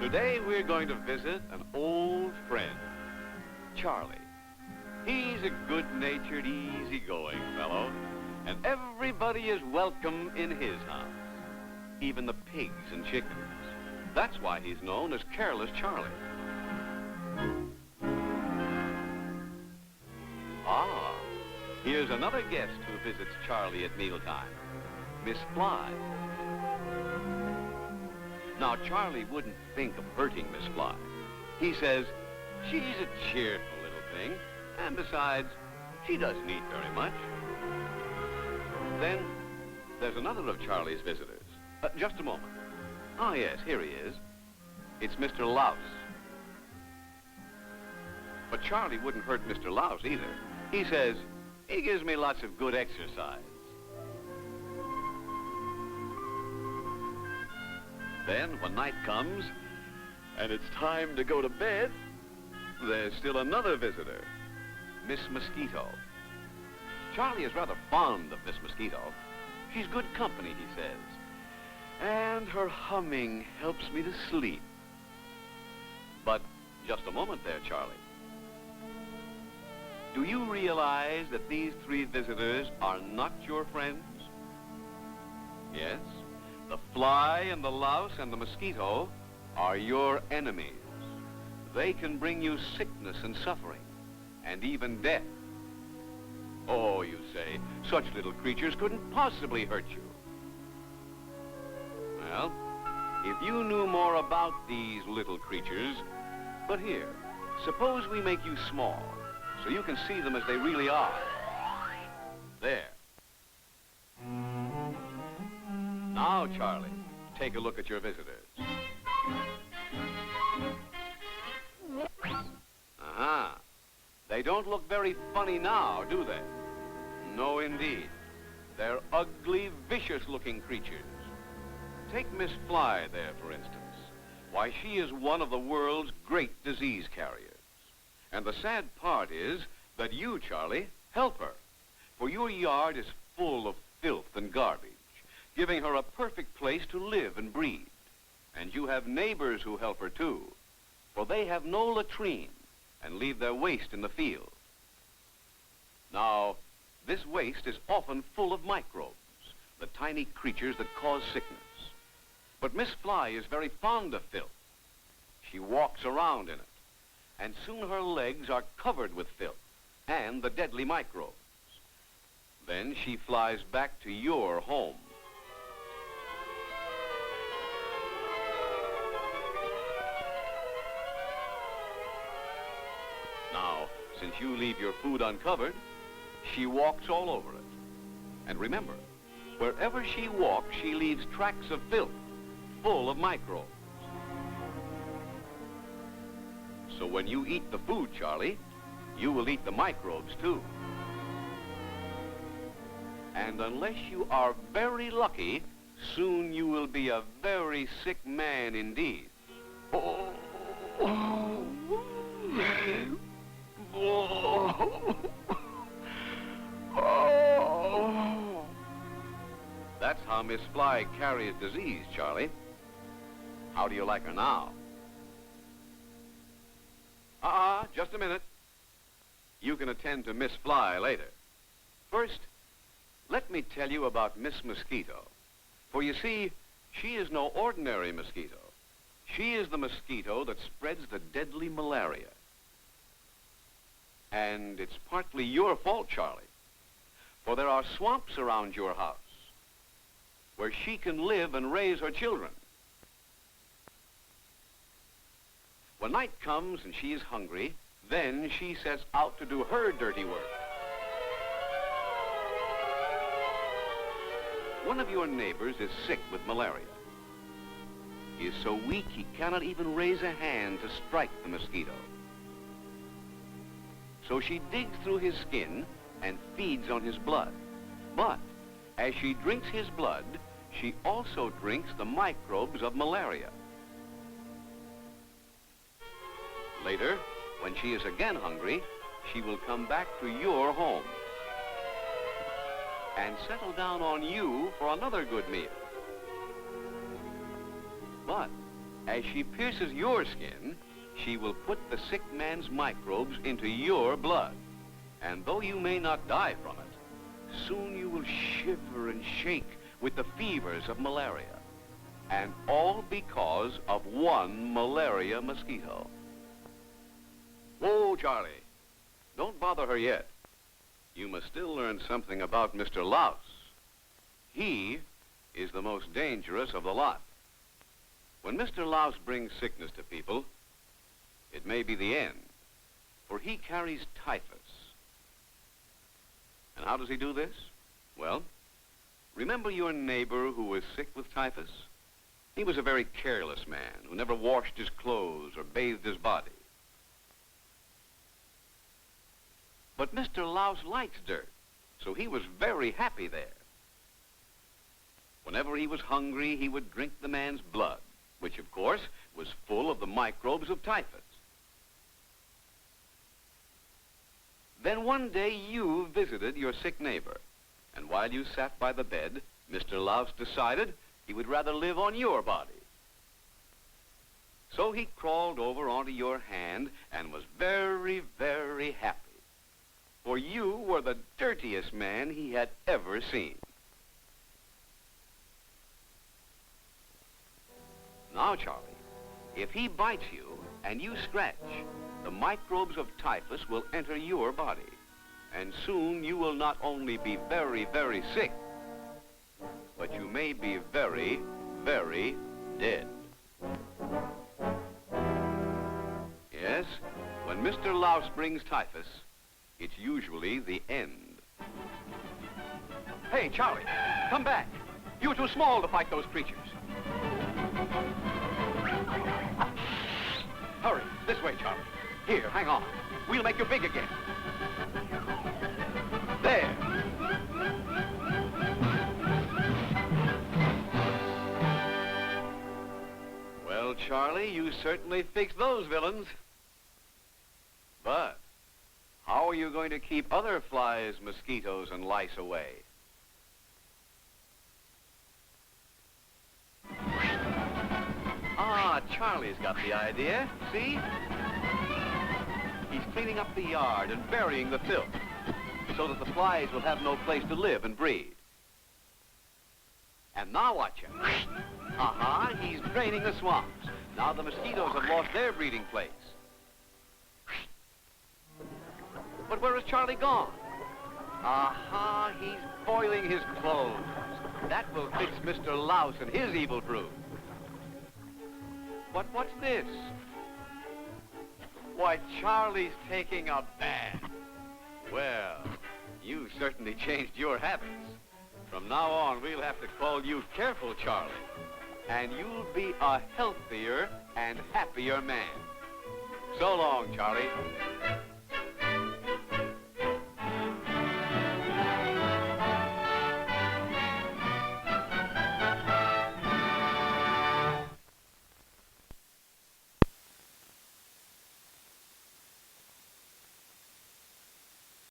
Today we're going to visit an old friend, Charlie. He's a good-natured, easygoing fellow, and everybody is welcome in his house, even the pigs and chickens. That's why he's known as Careless Charlie. Ah, here's another guest who visits Charlie at mealtime, Miss Fly. Now, Charlie wouldn't think of hurting Miss Fly. He says, she's a cheerful little thing, and besides, she doesn't eat very much. Then, there's another of Charlie's visitors. Just a moment. Ah, yes, here he is. It's Mr. Louse. But Charlie wouldn't hurt Mr. Louse either. He says, he gives me lots of good exercise. Then, when night comes, and it's time to go to bed, there's still another visitor, Miss Mosquito. Charlie is rather fond of Miss Mosquito. She's good company, he says. And her humming helps me to sleep. But just a moment there, Charlie. Do you realize that these three visitors are not your friends? Yes, the fly and the louse and the mosquito are your enemies. They can bring you sickness and suffering, and even death. Oh, you say, such little creatures couldn't possibly hurt you. Well, if you knew more about these little creatures, but here, suppose we make you small, so you can see them as they really are. There. Now, Charlie, take a look at your visitors. Uh-huh. They don't look very funny now, do they? No, indeed. They're ugly, vicious-looking creatures. Take Miss Fly there, for instance. Why, she is one of the world's great disease carriers. And the sad part is that you, Charlie, help her. For your yard is full of filth and garbage, giving her a perfect place to live and breed. And you have neighbors who help her, too, for they have no latrine and leave their waste in the field. Now, this waste is often full of microbes, the tiny creatures that cause sickness. But Miss Fly is very fond of filth. She walks around in it, and soon her legs are covered with filth and the deadly microbes. Then she flies back to your home. Now, since you leave your food uncovered, she walks all over it. And remember, wherever she walks, she leaves tracks of filth full of microbes. So when you eat the food, Charlie, you will eat the microbes, too. And unless you are very lucky, soon you will be a very sick man indeed. Oh. That's how Miss Fly carries disease, Charlie. How do you like her now? Just a minute. You can attend to Miss Fly later. First, let me tell you about Miss Mosquito. For you see, she is no ordinary mosquito. She is the mosquito that spreads the deadly malaria. And it's partly your fault, Charlie. For there are swamps around your house where she can live and raise her children. When night comes and she is hungry, then she sets out to do her dirty work. One of your neighbors is sick with malaria. He is so weak he cannot even raise a hand to strike the mosquito. So she digs through his skin and feeds on his blood. But as she drinks his blood, she also drinks the microbes of malaria. Later, when she is again hungry, she will come back to your home and settle down on you for another good meal. But As she pierces your skin, she will put the sick man's microbes into your blood. And though you may not die from it, soon you will shiver and shake with the fevers of malaria. And all because of one malaria mosquito. Whoa, Charlie. Don't bother her yet. You must still learn something about Mr. Louse. He is the most dangerous of the lot. When Mr. Louse brings sickness to people, it may be the end, for he carries typhus. And how does he do this? Well, remember your neighbor who was sick with typhus? He was a very careless man who never washed his clothes or bathed his body. But Mr. Louse likes dirt, so he was very happy there. Whenever he was hungry, he would drink the man's blood, which, of course, was full of the microbes of typhus. Then one day you visited your sick neighbor, and while you sat by the bed, Mr. Louse decided he would rather live on your body. So he crawled over onto your hand and was very, very happy, for you were the dirtiest man he had ever seen. Now, Charlie, if he bites you and you scratch, the microbes of typhus will enter your body, and soon you will not only be very, very sick, but you may be very, very dead. Yes, when Mr. Louse brings typhus, it's usually the end. Hey, Charlie, come back. You're too small to fight those creatures. Hurry, this way, Charlie. Here, hang on. We'll make you big again. There. Well, Charlie, you certainly fixed those villains. But how are you going to keep other flies, mosquitoes, and lice away? Ah, Charlie's got the idea. See? He's cleaning up the yard and burying the filth so that the flies will have no place to live and breed. And now watch him. He's draining the swamps. Now the mosquitoes have lost their breeding place. But where has Charlie gone? He's boiling his clothes. That will fix Mr. Louse and his evil brood. But what's this? Why, Charlie's taking a bath. Well, you certainly changed your habits. From now on, we'll have to call you Careful Charlie. And you'll be a healthier and happier man. So long, Charlie.